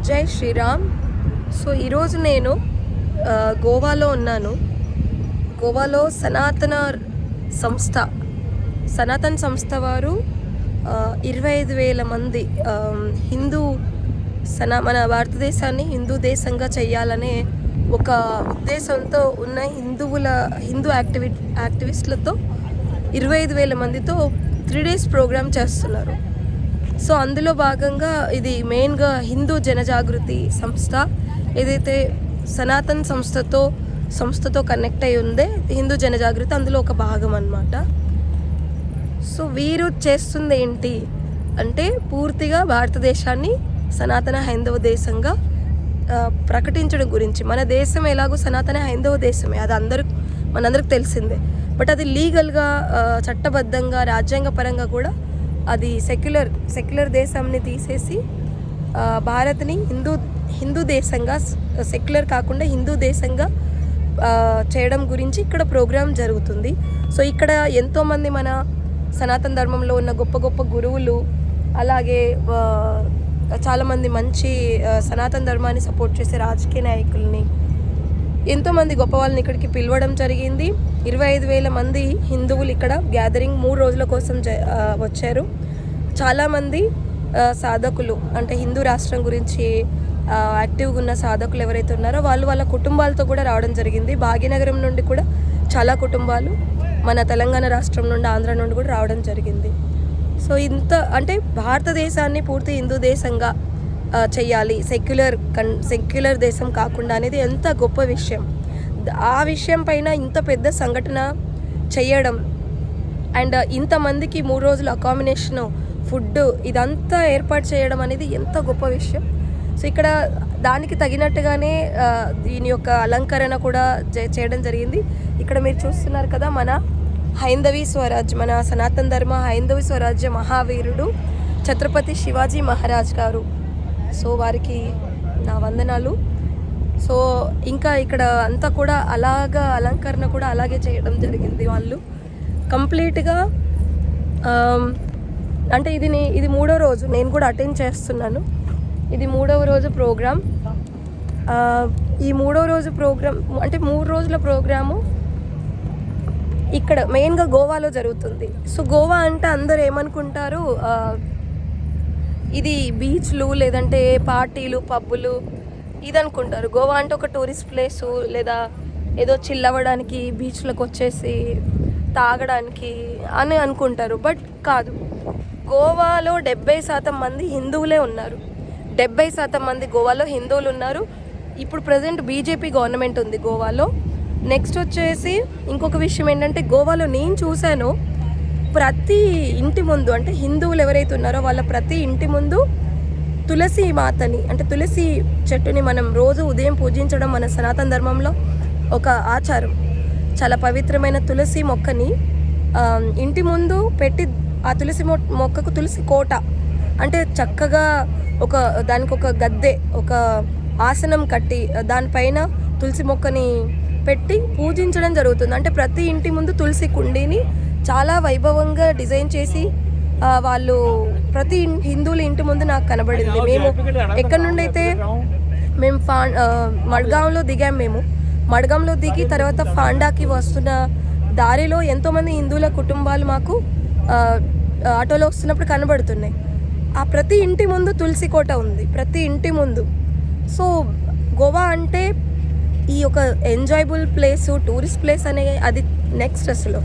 జై శ్రీరామ్. సో ఈరోజు నేను గోవాలో ఉన్నాను. గోవాలో సనాతన సంస్థ వారు 25,000 మంది మన భారతదేశాన్ని హిందూ దేశంగా చేయాలనే ఒక ఉద్దేశంతో ఉన్న హిందూ యాక్టివిస్టులతో 25,000 మందితో 3 days ప్రోగ్రామ్ చేస్తున్నారు. సో అందులో భాగంగా ఇది మెయిన్గా హిందూ జనజాగృతి సంస్థ ఏదైతే సనాతన్ సంస్థతో కనెక్ట్ అయి ఉందే హిందూ జనజాగృతి అందులో ఒక భాగం అన్నమాట. సో వీరు చేస్తుంది ఏంటి అంటే పూర్తిగా భారతదేశాన్ని సనాతన హైందవ దేశంగా ప్రకటించడం గురించి. మన దేశం ఎలాగో సనాతన హైందవ దేశమే, అది మనందరికి తెలిసిందే. బట్ అది లీగల్గా చట్టబద్ధంగా రాజ్యాంగపరంగా కూడా అది సెక్యులర్ దేశాన్ని తీసేసి భారత్ని హిందూ దేశంగా, సెక్యులర్ కాకుండా హిందూ దేశంగా చేయడం గురించి ఇక్కడ ప్రోగ్రాం జరుగుతుంది. సో ఇక్కడ ఎంతోమంది మన సనాతన ధర్మంలో ఉన్న గొప్ప గొప్ప గురువులు, అలాగే చాలామంది మంచి సనాతన ధర్మాన్ని సపోర్ట్ చేసే రాజకీయ నాయకుల్ని, ఎంతోమంది గొప్ప వాళ్ళని ఇక్కడికి పిలవడం జరిగింది. 25,000 మంది హిందువులు ఇక్కడ గ్యాదరింగ్ 3 రోజుల కోసం వచ్చారు. చాలామంది సాధకులు అంటే హిందూ రాష్ట్రం గురించి యాక్టివ్గా ఉన్న సాధకులు ఎవరైతే ఉన్నారో వాళ్ళ కుటుంబాలతో కూడా రావడం జరిగింది. భాగ్యనగరం నుండి కూడా చాలా కుటుంబాలు, మన తెలంగాణ రాష్ట్రం నుండి, ఆంధ్ర నుండి కూడా రావడం జరిగింది. సో అంటే భారతదేశాన్ని పూర్తి హిందూ దేశంగా చెయ్యాలి, సెక్యులర్ దేశం కాకుండా అనేది ఎంత గొప్ప విషయం. ఆ విషయం పైన ఇంత పెద్ద సంఘటన చేయడం అండ్ ఇంతమందికి 3 రోజులు అకామిడేషను, ఫుడ్ ఇదంతా ఏర్పాటు చేయడం అనేది ఎంత గొప్ప విషయం. సో ఇక్కడ దానికి తగినట్టుగానే దీని యొక్క అలంకరణ కూడా చేయడం జరిగింది. ఇక్కడ మీరు చూస్తున్నారు కదా, మన హైందవీ స్వరాజ్య, మన సనాతన ధర్మ హైందవీ స్వరాజ్య మహావీరుడు ఛత్రపతి శివాజీ మహారాజ్ గారు. సో వారికి నా వందనాలు. సో ఇంకా ఇక్కడ అంతా కూడా అలంకరణ కూడా అలాగే చేయడం జరిగింది. వాళ్ళు కంప్లీట్గా అంటే ఇది 3వ రోజు, నేను కూడా అటెండ్ చేస్తున్నాను. ఇది 3వ రోజు ప్రోగ్రామ్. ఈ 3వ రోజు ప్రోగ్రామ్ అంటే 3 రోజుల ప్రోగ్రాము ఇక్కడ మెయిన్గా గోవాలో జరుగుతుంది. సో గోవా అంటే అందరు ఏమనుకుంటారు, ఇది బీచ్లు లేదంటే పార్టీలు, పబ్బులు ఇది అనుకుంటారు. గోవా అంటే ఒక టూరిస్ట్ ప్లేసు, లేదా ఏదో చిల్ అవ్వడానికి బీచ్లకు వచ్చేసి తాగడానికి అని అనుకుంటారు. బట్ కాదు, గోవాలో 70% మంది హిందువులే ఉన్నారు. 70% మంది గోవాలో హిందువులు ఉన్నారు. ఇప్పుడు ప్రజెంట్ బీజేపీ గవర్నమెంట్ ఉంది గోవాలో. నెక్స్ట్ వచ్చేసి ఇంకొక విషయం ఏంటంటే, గోవాలో నేను చూశాను ప్రతి ఇంటి ముందు, అంటే హిందువులు ఎవరైతే ఉన్నారో వాళ్ళ ప్రతి ఇంటి ముందు తులసి మాతని, అంటే తులసి చెట్టుని మనం రోజు ఉదయం పూజించడం మన సనాతన ధర్మంలో ఒక ఆచారం. చాలా పవిత్రమైన తులసి మొక్కని ఇంటి ముందు పెట్టి, ఆ తులసి మొక్కకు తులసి కోట అంటే చక్కగా దానికి ఒక గద్దె, ఒక ఆసనం కట్టి దానిపైన తులసి మొక్కని పెట్టి పూజించడం జరుగుతుంది. అంటే ప్రతి ఇంటి ముందు తులసి కుండీని చాలా వైభవంగా డిజైన్ చేసి వాళ్ళు ప్రతి హిందువుల ఇంటి ముందు నాకు కనబడింది. మేము ఎక్కడి నుండి అయితే మేము మడ్గాంలో దిగాము. మడ్గాంలో దిగి తర్వాత ఫాండాకి వస్తున్న దారిలో ఎంతోమంది హిందువుల కుటుంబాలు మాకు ఆటోలో వస్తున్నప్పుడు కనబడుతున్నాయి. ఆ ప్రతి ఇంటి ముందు తులసి కోట ఉంది, ప్రతి ఇంటి ముందు. సో గోవా అంటే ఈ ఒక ఎంజాయబుల్ ప్లేసు, టూరిస్ట్ ప్లేస్ అనే అది నెక్స్ట్. అసలు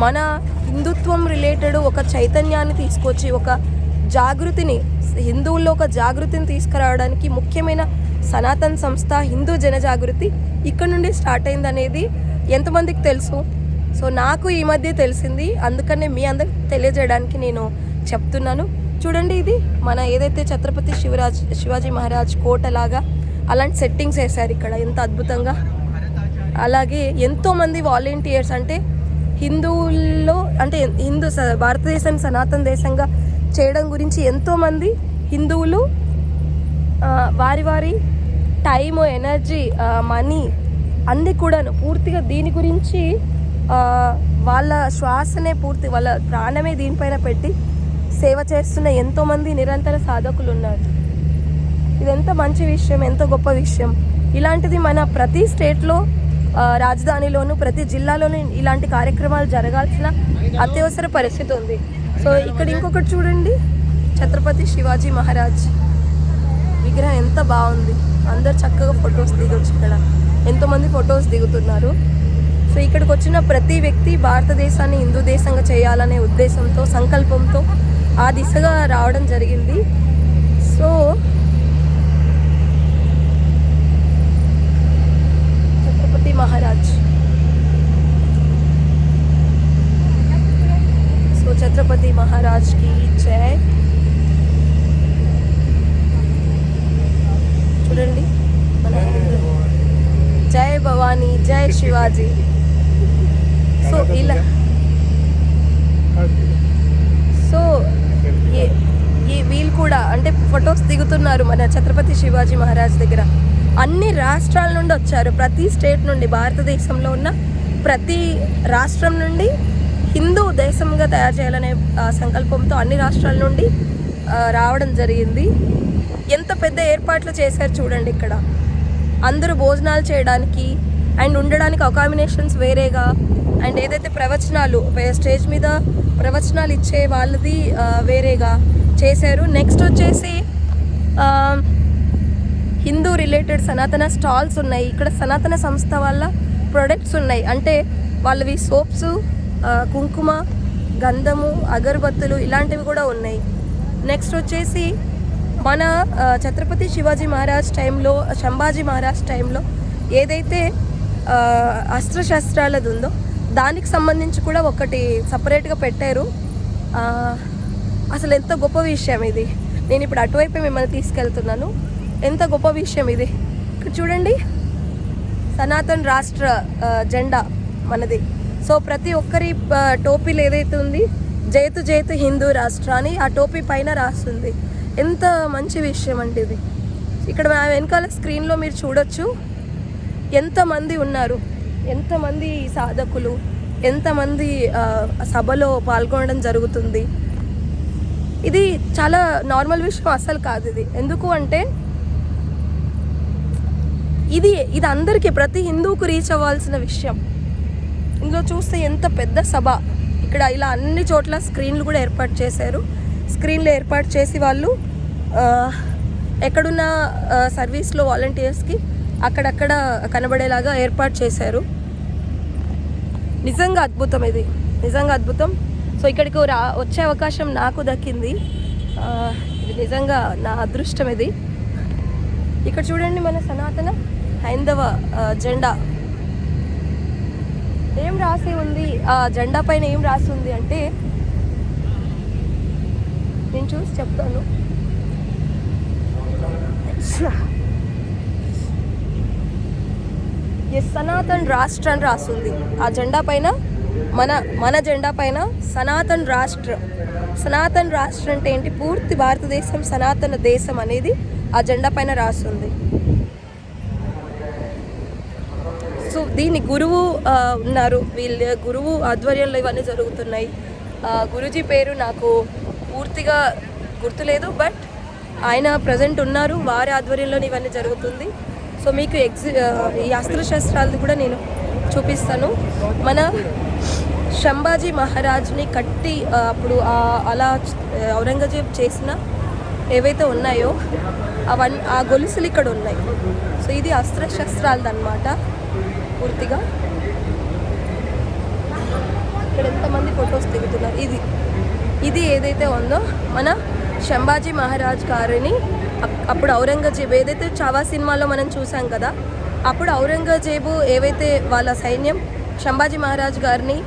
మన హిందుత్వం రిలేటెడ్ ఒక చైతన్యాన్ని తీసుకొచ్చి, ఒక జాగృతిని, హిందువుల్లో ఒక జాగృతిని తీసుకురావడానికి ముఖ్యమైన సనాతన సంస్థ హిందూ జనజాగృతి ఇక్కడ నుండి స్టార్ట్ అయింది అనేది ఎంతమందికి తెలుసు? సో నాకు ఈ మధ్య తెలిసింది, అందుకనే మీ అందరికి తెలియజేయడానికి నేను చెప్తున్నాను. చూడండి, ఇది మన ఏదైతే ఛత్రపతి శివాజీ మహారాజ్ కోటలాగా అలాంటి సెట్టింగ్స్ వేశారు ఇక్కడ, ఎంత అద్భుతంగా. అలాగే ఎంతోమంది వాలంటీర్స్, అంటే హిందువుల్లో అంటే భారతదేశాన్ని సనాతన దేశంగా చేయడం గురించి ఎంతోమంది హిందువులు వారి టైము, ఎనర్జీ, మనీ అన్నీ కూడాను పూర్తిగా దీని గురించి వాళ్ళ శ్వాసనే వాళ్ళ ప్రాణమే దీనిపైన పెట్టి సేవ చేస్తున్న ఎంతోమంది నిరంతర సాధకులు ఉన్నారు. ఇది ఎంత మంచి విషయం, ఎంత గొప్ప విషయం. ఇలాంటిది మన ప్రతి స్టేట్లో, రాజధానిలోను, ప్రతి జిల్లాలోనూ ఇలాంటి కార్యక్రమాలు జరగాల్సిన అత్యవసర పరిస్థితి ఉంది. సో ఇక్కడ ఇంకొకటి చూడండి, ఛత్రపతి శివాజీ మహారాజ్ విగ్రహం ఎంత బాగుంది. అందరు చక్కగా ఫొటోస్ దిగొచ్చు. ఇక్కడ ఎంతోమంది ఫొటోస్ దిగుతున్నారు. సో ఇక్కడికి వచ్చిన ప్రతి వ్యక్తి భారతదేశాన్ని హిందూ దేశంగా చేయాలనే ఉద్దేశంతో, సంకల్పంతో ఆ దిశగా రావడం జరిగింది. సో ఛత్రపతి మహారాజ్, సో ఛత్రపతి మహారాజ్కి జై. చూడండి మన జై భవానీ, జై శివాజీ. సో ఇలా వీళ్ళు కూడా అంటే ఫొటోస్ దిగుతున్నారు మన ఛత్రపతి శివాజీ మహారాజ్ దగ్గర. అన్ని రాష్ట్రాల నుండి వచ్చారు, ప్రతి స్టేట్ నుండి, భారతదేశంలో ఉన్న ప్రతి రాష్ట్రం నుండి హిందూ దేశంగా తయారు చేయాలనే సంకల్పంతో అన్ని రాష్ట్రాల నుండి రావడం జరిగింది. ఎంత పెద్ద ఏర్పాట్లు చేశారు చూడండి. ఇక్కడ అందరూ భోజనాలు చేయడానికి అండ్ ఉండడానికి అకామిడేషన్స్ వేరేగా, అండ్ ఏదైతే ప్రవచనాలు స్టేజ్ మీద ప్రవచనాలు ఇచ్చే వాళ్ళది వేరేగా చేశారు. నెక్స్ట్ వచ్చేసి హిందూ రిలేటెడ్ సనాతన స్టాల్స్ ఉన్నాయి. ఇక్కడ సనాతన సంస్థ వాళ్ళ ప్రొడక్ట్స్ ఉన్నాయి. అంటే వాళ్ళవి సోప్స్, కుంకుమ, గంధము, అగరబత్తులు ఇలాంటివి కూడా ఉన్నాయి. నెక్స్ట్ వచ్చేసి మన ఛత్రపతి శివాజీ మహారాజ్ టైంలో, సంభాజీ మహారాజ్ టైంలో ఏదైతే అస్త్రశస్త్రాలది ఉందో దానికి సంబంధించి కూడా ఒకటి సపరేట్గా పెట్టారు. అసలు ఎంత గొప్ప విషయం ఇది. నేను ఇప్పుడు అటువైపే మిమ్మల్ని తీసుకెళ్తున్నాను. ఎంత గొప్ప విషయం ఇది. ఇక్కడ చూడండి, సనాతన్ రాష్ట్ర జెండా మనది. సో ప్రతి ఒక్కరి టోపీలు ఏదైతే ఉంది, జైతు జైతు హిందూ రాష్ట్ర అని ఆ టోపీ పైన రాస్తుంది. ఎంత మంచి విషయం అంటే ఇది. ఇక్కడ వెనకాల స్క్రీన్లో మీరు చూడొచ్చు ఎంతమంది ఉన్నారు, ఎంతమంది సాధకులు, ఎంతమంది సభలో పాల్గొనడం జరుగుతుంది. ఇది చాలా నార్మల్ విషయం అసలు కాదు ఇది. ఎందుకు అంటే ఇది అందరికీ, ప్రతి హిందూకు రీచ్ అవ్వాల్సిన విషయం. ఇందులో చూస్తే ఎంత పెద్ద సభ. ఇక్కడ ఇలా అన్ని చోట్ల స్క్రీన్లు కూడా ఏర్పాటు చేశారు. స్క్రీన్లు ఏర్పాటు చేసి వాళ్ళు ఎక్కడున్న సర్వీస్లో వాలంటీర్స్కి అక్కడక్కడ కనబడేలాగా ఏర్పాటు చేశారు. నిజంగా అద్భుతం ఇది, నిజంగా అద్భుతం. సో ఇక్కడికి వచ్చే అవకాశం నాకు దక్కింది. ఇది నిజంగా నా అదృష్టం ఇది. ఇక్కడ చూడండి మన సనాతన హైందవ జెండా ఏం రాసి ఉంది. ఆ జెండా పైన ఏం రాసి ఉంది అంటే నేను చూసి చెప్తాను. సనాతన్ రాష్ట్ర అని రాస్తుంది ఆ జెండా పైన. మన జెండా పైన సనాతన్ రాష్ట్ర. సనాతన్ రాష్ట్ర అంటే ఏంటి? పూర్తి భారతదేశం సనాతన దేశం అనేది ఆ జెండా పైన రాస్తుంది. సో దీని గురువు ఉన్నారు, వీళ్ళ గురువు ఆధ్వర్యంలో ఇవన్నీ జరుగుతున్నాయి. గురూజీ పేరు నాకు పూర్తిగా గుర్తులేదు, బట్ ఆయన ప్రజెంట్ ఉన్నారు, వారి ఆధ్వర్యంలో ఇవన్నీ జరుగుతుంది. సో మీకు ఈ అస్త్రశస్త్రాలది కూడా నేను చూపిస్తాను. మన సంభాజీ మహారాజ్ని కట్టి అప్పుడు అలా ఔరంగజేబ్ చేసిన ఏవైతే ఉన్నాయో ఆ గొలుసులు ఇక్కడ ఉన్నాయి. సో ఇది అస్త్రశస్త్రాలది అన్నమాట పూర్తిగా. ఇక్కడ ఎంతమంది ఫొటోస్ దిగుతున్నారు. ఇది ఏదైతే ఉందో మన సంభాజీ మహారాజ్ గారిని అప్పుడు ఔరంగజేబు, ఏదైతే చావా సినిమాలో మనం చూసాం కదా, అప్పుడు ఔరంగజేబు ఏవైతే వాళ్ళ సైన్యం సంభాజీ మహారాజ్ గారిని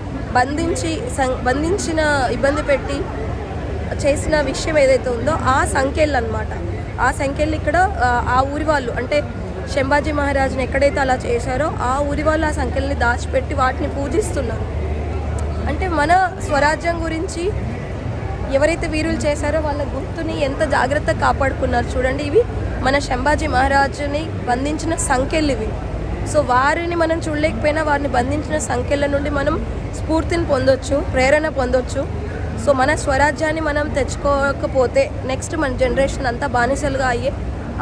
బంధించిన ఇబ్బంది పెట్టి చేసిన విషయం ఏదైతే ఉందో ఆ సంఖ్యలు అన్నమాట. ఆ సంఖ్యలు ఇక్కడ ఆ ఊరి వాళ్ళు, అంటే సంభాజీ మహారాజ్ని ఎక్కడైతే అలా చేశారో ఆ ఊరి వాళ్ళు ఆ సంఖ్యల్ని దాచిపెట్టి వాటిని పూజిస్తున్నారు. అంటే మన స్వరాజ్యం గురించి ఎవరైతే వీరులు చేశారో వాళ్ళ గుర్తుని ఎంత జాగ్రత్తగా కాపాడుకున్నారు చూడండి. ఇవి మన సంభాజీ మహారాజుని బంధించిన సంఖ్యలు ఇవి. సో వారిని మనం చూడలేకపోయినా వారిని బంధించిన సంఖ్యల నుండి మనం స్ఫూర్తిని పొందొచ్చు, ప్రేరణ పొందొచ్చు. సో మన స్వరాజ్యాన్ని మనం తెచ్చుకోకపోతే నెక్స్ట్ మన జనరేషన్ అంతా బానిసలుగా అయ్యే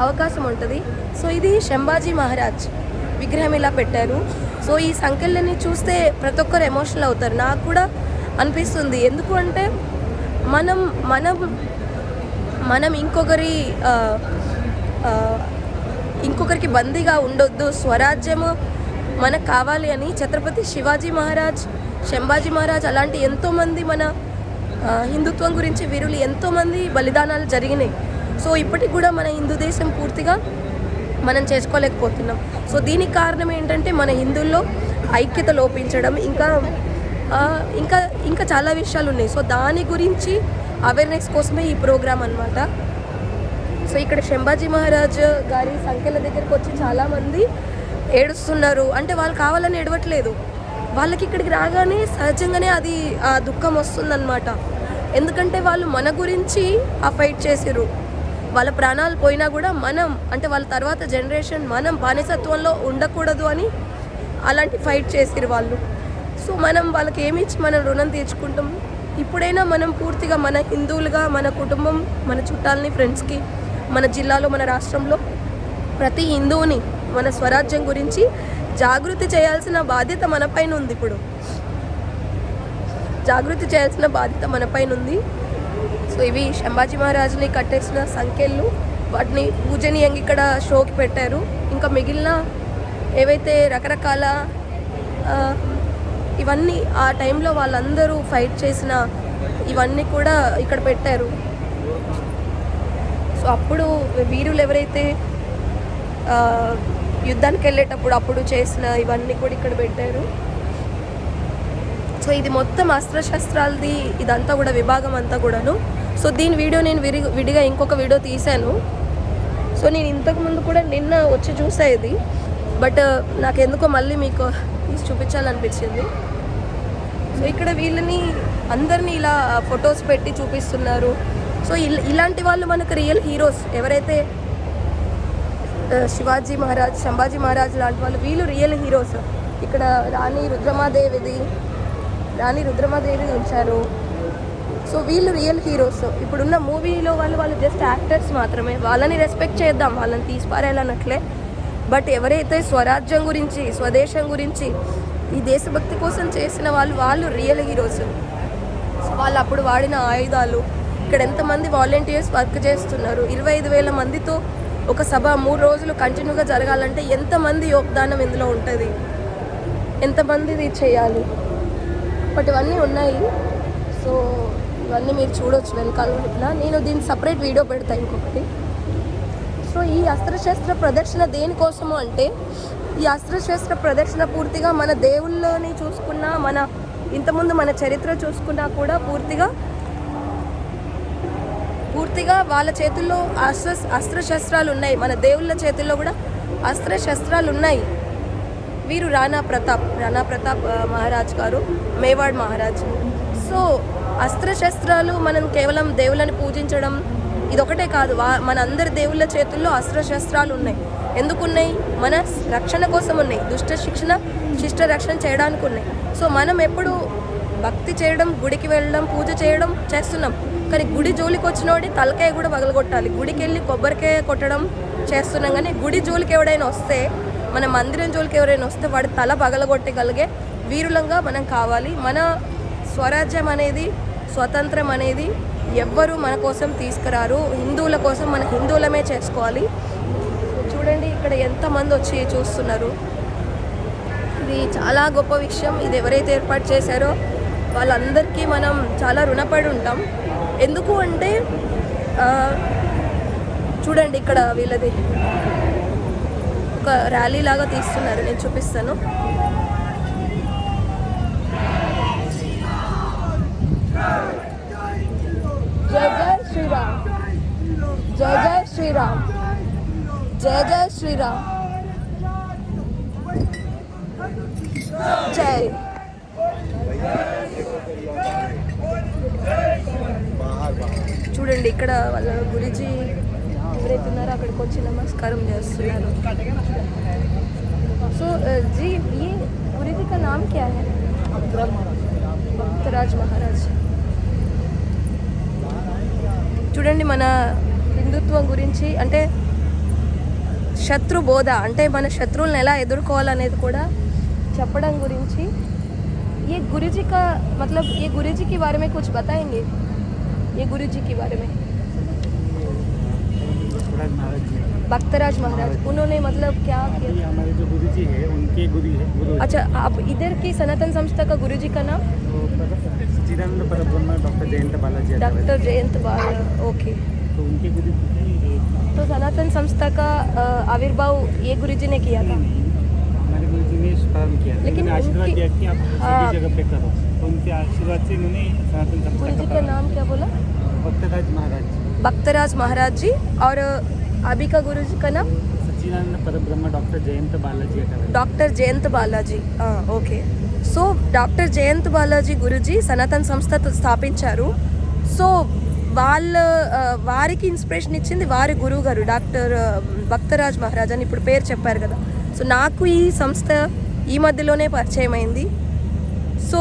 అవకాశం ఉంటుంది. సో ఇది శంభాజీ మహారాజ్ విగ్రహం ఇలా పెట్టారు. సో ఈ సంఖ్యలని చూస్తే ప్రతి ఒక్కరు ఎమోషనల్ అవుతారు. నాకు కూడా అనిపిస్తుంది. ఎందుకు అంటే మనం మనం మనం ఇంకొకరికి బందీగా ఉండొద్దు, స్వరాజ్యము మనకు కావాలి అని ఛత్రపతి శివాజీ మహారాజ్, శంభాజీ మహారాజ్ అలాంటి ఎంతోమంది మన హిందుత్వం గురించి వీరులు ఎంతోమంది బలిదానాలు జరిగినాయి. సో ఇప్పటికి కూడా మన హిందూ దేశం పూర్తిగా మనం చేసుకోలేకపోతున్నాం. సో దీనికి కారణం ఏంటంటే మన హిందువుల్లో ఐక్యత లోపించడం, ఇంకా చాలా విషయాలు ఉన్నాయి. సో దాని గురించి అవేర్నెస్ కోసమే ఈ ప్రోగ్రామ్ అన్నమాట. సో ఇక్కడ శంభాజీ మహారాజ్ గారి సంఖ్యల దగ్గరికి వచ్చి చాలామంది ఏడుస్తున్నారు. అంటే వాళ్ళు కావాలని ఏడవట్లేదు, వాళ్ళకి ఇక్కడికి రాగానే సహజంగానే అది ఆ దుఃఖం వస్తుందన్నమాట. ఎందుకంటే వాళ్ళు మన గురించి ఆ ఫైట్ చేసిర్రు. వాళ్ళ ప్రాణాలు పోయినా కూడా మనం, అంటే వాళ్ళ తర్వాత జనరేషన్ మనం బానిసత్వంలో ఉండకూడదు అని అలాంటి ఫైట్ చేసిర్రు వాళ్ళు. సో మనం వాళ్ళకి ఏమి ఇచ్చి మనం రుణం తీర్చుకుంటాం? ఇప్పుడైనా మనం పూర్తిగా మన హిందువులుగా మన కుటుంబం, మన చుట్టాలని, ఫ్రెండ్స్కి, మన జిల్లాలో, మన రాష్ట్రంలో ప్రతి హిందువుని మన స్వరాజ్యం గురించి జాగృతి చేయాల్సిన బాధ్యత మనపైన ఉంది. ఇప్పుడు జాగృతి చేయాల్సిన బాధ్యత మనపైన ఉంది. సో ఇవి శంభాజీ మహారాజుని కట్టేసిన సంఖ్యలు, వాటిని పూజనీయంగా ఇక్కడ షోకి పెట్టారు. ఇంకా మిగిలిన ఏవైతే రకరకాల ఇవన్నీ ఆ టైంలో వాళ్ళందరూ ఫైట్ చేసిన ఇవన్నీ కూడా ఇక్కడ పెట్టారు. సో అప్పుడు వీరులు ఎవరైతే యుద్ధానికి వెళ్ళేటప్పుడు అప్పుడు చేసిన ఇవన్నీ కూడా ఇక్కడ పెట్టారు. సో ఇది మొత్తం అస్త్రశస్త్రాలది ఇదంతా కూడా విభాగం అంతా కూడాను. సో దీని వీడియో నేను విడిగా ఇంకొక వీడియో తీశాను. సో నేను ఇంతకుముందు కూడా నిన్న వచ్చి చూసా ఇది, బట్ నాకు ఎందుకో మళ్ళీ మీకు తీసి చూపించాలనిపించింది. సో ఇక్కడ వీళ్ళని అందరినీ ఇలా ఫొటోస్ పెట్టి చూపిస్తున్నారు. సో ఇలాంటి వాళ్ళు మనకు రియల్ హీరోస్. ఎవరైతే శివాజీ మహారాజ్, శంభాజీ మహారాజ్ లాంటి వాళ్ళు, వీళ్ళు రియల్ హీరోస్. ఇక్కడ రాణి రుద్రమాదేవి ఉంచారు. సో వీళ్ళు రియల్ హీరోస్. ఇప్పుడున్న మూవీలో వాళ్ళు జస్ట్ యాక్టర్స్ మాత్రమే. వాళ్ళని రెస్పెక్ట్ చేద్దాం, వాళ్ళని తీసిపారేయాలన్నట్లే. బట్ ఎవరైతే స్వరాజ్యం గురించి, స్వదేశం గురించి, ఈ దేశభక్తి కోసం చేసిన వాళ్ళు రియల్ హీరోస్. వాళ్ళు అప్పుడు వాడిన ఆయుధాలు, ఇక్కడ ఎంతమంది వాలంటీర్స్ వర్క్ చేస్తున్నారు. 25,000 మందితో ఒక సభ 3 రోజులు కంటిన్యూగా జరగాలంటే ఎంతమంది యోగదానం ఇందులో ఉంటుంది, ఎంతమంది ఇది చేయాలి. బట్ ఇవన్నీ ఉన్నాయి. సో ఇవన్నీ మీరు చూడవచ్చు వెనకాల. నేను దీన్ని సపరేట్ వీడియో పెడతాను ఇంకొకటి. సో ఈ అస్త్రశస్త్ర ప్రదర్శన దేనికోసము అంటే, ఈ అస్త్రశస్త్ర ప్రదర్శన పూర్తిగా మన దేవుళ్ళని చూసుకున్నా, మన ఇంతకుముందు మన చరిత్ర చూసుకున్నా కూడా పూర్తిగా వాళ్ళ చేతుల్లో అస్త్రశస్త్రాలు ఉన్నాయి. మన దేవుళ్ళ చేతుల్లో కూడా అస్త్రశస్త్రాలు ఉన్నాయి. వీరు రాణా ప్రతాప్ మహారాజ్ గారు, మేవాడ్ మహారాజ్. సో అస్త్రశస్త్రాలు మనం కేవలం దేవుళ్ళని పూజించడం ఇదొకటే కాదు, మన అందరి దేవుళ్ళ చేతుల్లో అస్త్రశస్త్రాలు ఉన్నాయి. ఎందుకున్నాయి? మన రక్షణ కోసం ఉన్నాయి. శిష్ట రక్షణ చేయడానికి ఉన్నాయి. సో మనం ఎప్పుడు భక్తి చేయడం, గుడికి వెళ్ళడం, పూజ చేయడం చేస్తున్నాం. కానీ గుడి జోలికి వచ్చినోడి తలకాయ కూడా పగలగొట్టాలి. గుడికి వెళ్ళి కొబ్బరికాయ కొట్టడం చేస్తున్నాం. కానీ గుడి జోలికి ఎవడైనా వస్తే, మన మందిరం జోలికి ఎవరైనా వస్తే వాడి తల పగలగొట్టగలిగే వీరులంగా మనం కావాలి. మన స్వరాజ్యం అనేది, స్వతంత్రం అనేది ఎవ్వరూ మన కోసం తీసుకురారు. హిందువుల కోసం మన హిందువులమే చేసుకోవాలి. చూడండి ఇక్కడ ఎంతమంది వచ్చి చూస్తున్నారు. ఇది చాలా గొప్ప విషయం. ఇది ఎవరైతే ఏర్పాటు చేశారో వాళ్ళందరికీ మనం చాలా రుణపడి ఉంటాం. ఎందుకు అంటే చూడండి ఇక్కడ వీళ్ళది ఒక ర్యాలీ లాగా తీస్తున్నారు. నేను చూపిస్తాను. జై జై శ్రీరామ్, జై జై శ్రీరామ్, జై జై శ్రీరామ్, జై. చూడండి ఇక్కడ వాళ్ళ గురుజీ ఎవరైతే ఉన్నారో అక్కడికి వచ్చి నమస్కారం చేస్తున్నారు. సో జీ ये गुरुजी का नाम क्या है? భక్తరాజ్ మహారాజ్. చూడండి మన హిందుత్వం గురించి, అంటే శత్రు బోధ అంటే మన శత్రువులను ఎలా ఎదుర్కోవాలనేది కూడా చెప్పడం గురించి ये गुरुजी का मतलब ये गुरुजी के बारे में कुछ बताएंगे ये गुरुजी के बारे में भक्तराज महाराज उन्होंने मतलब क्या किया हमारे जो गुरुजी है उनके गुरु है गुरु। अच्छा आप इधर की सनातन संस्था का गुरुजी का नाम सच्चिदानंद परब्रह्म डॉक्टर जयंत बाला ओके तो उनके गुरु। तो सनातन संस्था का आविर्भाव ये गुरुजी ने किया था हमारे गुरुजी ने प्रारंभ किया लेकिन आशीर्वाद दिया कि आप सभी जगह पे करो तो उनके आशीर्वाद से उन्होंने सनातन संस्था गुरुजी का नाम क्या बोला भक्तराज महाराज जी और अभी का गुरुजी का नाम Sachchidanand Parabrahma doctor Jayant Balaji okay so doctor Jayant Balaji Guruji Sanatan Sanstha స్థాపించారు. సో వారికి ఇన్స్పిరేషన్ ఇచ్చింది వారి గురువు గారు డాక్టర్ భక్తరాజ్ మహారాజ్ అని ఇప్పుడు పేరు చెప్పారు కదా. సో నాకు ఈ సంస్థ ఈ మధ్యలోనే పరిచయం అయింది. సో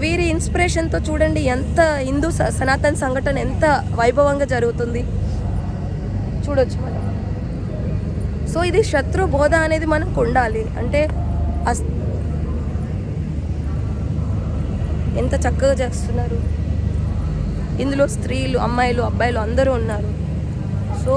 వీరి ఇన్స్పిరేషన్తో చూడండి ఎంత హిందూ సనాతన్ సంఘటన ఎంత వైభవంగా జరుగుతుంది చూడొచ్చు మనం. సో ఇది శత్రు బోధ అనేది మనకు ఉండాలి. అంటే ఎంత చక్కగా చేస్తున్నారు. ఇందులో స్త్రీలు అమ్మాయిలు అబ్బాయిలు అందరూ ఉన్నారు. సో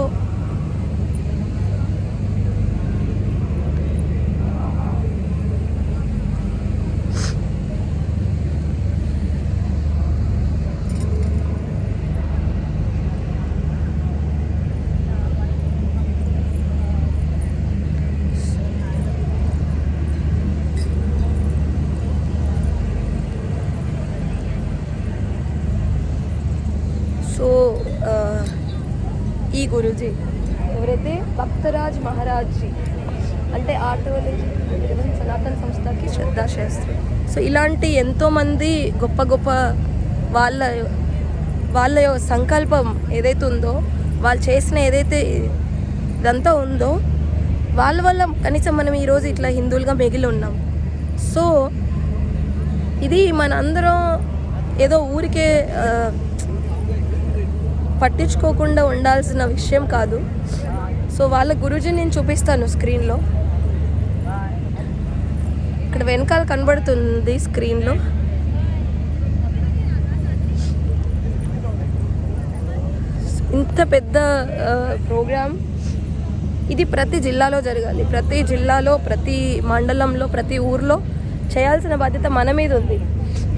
ఈ గురుజీ ఎవరైతే భక్తరాజ్ మహారాజ్ జీ అంటే ఆటోలజీ సనాతన సంస్థకి శ్రద్ధాశాస్త్రి. సో ఇలాంటి ఎంతోమంది గొప్ప గొప్ప వాళ్ళ సంకల్పం ఏదైతే ఉందో వాళ్ళు చేసిన ఏదైతే ఇదంతా ఉందో వాళ్ళ వల్ల కనీసం మనం ఈరోజు ఇట్లా హిందువులుగా మిగిలి ఉన్నాం. సో ఇది మనందరం ఏదో ఊరికే పట్టించుకోకుండా ఉండాల్సిన విషయం కాదు. సో వాళ్ళ గురుజీని నేను చూపిస్తాను స్క్రీన్లో. ఇక్కడ వెనకాల కనబడుతుంది స్క్రీన్లో. ఇంత పెద్ద ప్రోగ్రామ్ ఇది ప్రతి జిల్లాలో జరగాలి. ప్రతి జిల్లాలో ప్రతి మండలంలో ప్రతి ఊర్లో చేయాల్సిన బాధ్యత మన మీద ఉంది,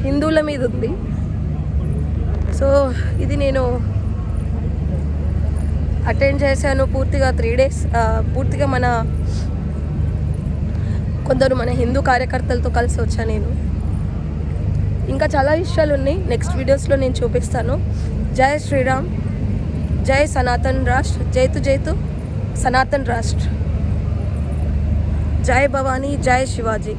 హిందువుల మీద ఉంది. సో ఇది నేను అటెండ్ చేశాను పూర్తిగా 3 days. పూర్తిగా కొందరు మన హిందూ కార్యకర్తలతో కలిసి వచ్చాను నేను. ఇంకా చాలా విషయాలు ఉన్నాయి, నెక్స్ట్ వీడియోస్లో నేను చూపిస్తాను. జై శ్రీరామ్, జై సనాతన్ రాష్ట్ర, జైతు జైతు సనాతన్ రాష్ట్ర, జై భవానీ, జై శివాజీ.